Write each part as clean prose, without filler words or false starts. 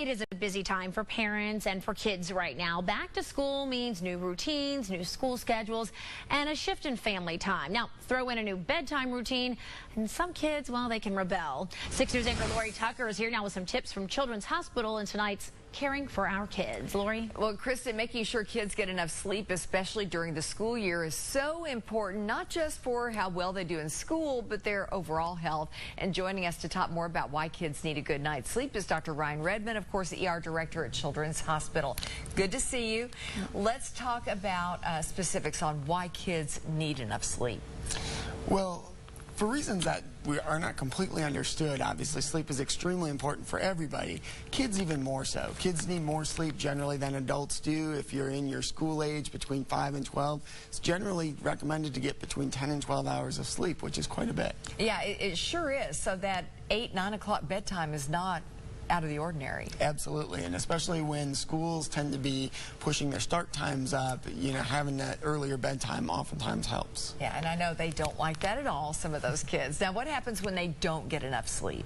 It is a busy time for parents and for kids right now. Back to school means new routines, new school schedules, and a shift in family time. Now, throw in a new bedtime routine, and some kids, well, they can rebel. 6 News anchor Lori Tucker is here now with some tips from Children's Hospital in tonight's Caring for Our Kids. Lori? Well, Kristen, making sure kids get enough sleep, especially during the school year, is so important, not just for how well they do in school, but their overall health. And joining us to talk more about why kids need a good night's sleep is Dr. Ryan Redmond, of course, the ER director at Children's Hospital. Good to see you. Let's talk about specifics on why kids need enough sleep. Well, for reasons that are not completely understood, obviously, sleep is extremely important for everybody. Kids even more so. Kids need more sleep generally than adults do. If you're in your school age between 5 and 12, it's generally recommended to get between 10 and 12 hours of sleep, which is quite a bit. Yeah, it sure is. So that 8, 9 o'clock bedtime is not out of the ordinary. Absolutely, and especially when schools tend to be pushing their start times up, you know, having that earlier bedtime oftentimes helps. Yeah, and I know they don't like that at all, some of those kids. Now, what happens when they don't get enough sleep?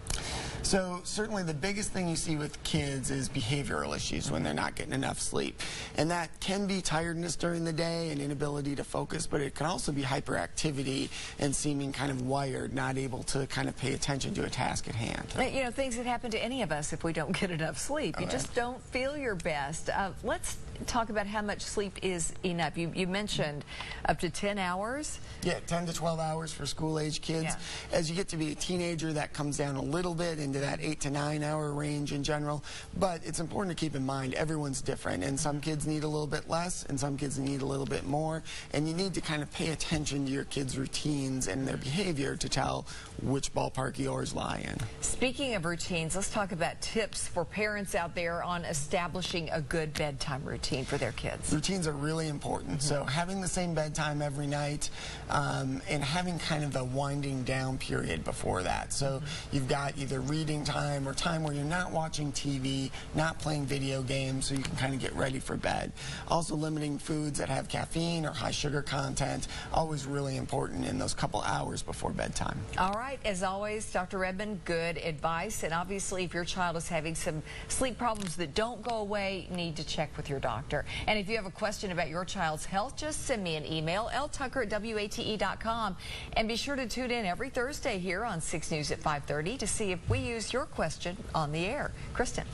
So certainly the biggest thing you see with kids is behavioral issues when they're not getting enough sleep. And that can be tiredness during the day and inability to focus, but it can also be hyperactivity and seeming kind of wired, not able to kind of pay attention to a task at hand. You know, things that happen to any of us if we don't get enough sleep. You just don't feel your best. Let's talk about how much sleep is enough. You mentioned up to 10 hours? Yeah, 10 to 12 hours for school-age kids. Yeah. As you get to be a teenager, that comes down a little bit into that 8 to 9 hour range in general. But it's important to keep in mind everyone's different, and some kids need a little bit less, and some kids need a little bit more. And you need to kind of pay attention to your kids' routines and their behavior to tell which ballpark yours lie in. Speaking of routines, let's talk about tips for parents out there on establishing a good bedtime routine for their kids. Routines are really important. So having the same bedtime every night and having kind of a winding down period before that. So you've got either reading time or time where you're not watching TV, not playing video games, so you can kind of get ready for bed. Also limiting foods that have caffeine or high sugar content, always really important in those couple hours before bedtime. All right, as always, Dr. Redmond, good advice. And obviously, if your child is having some sleep problems that don't go away, you need to check with your doctor. And if you have a question about your child's health, just send me an email, ltucker@wate.com. And be sure to tune in every Thursday here on 6 News at 5:30 to see if we use your question on the air. Kristen.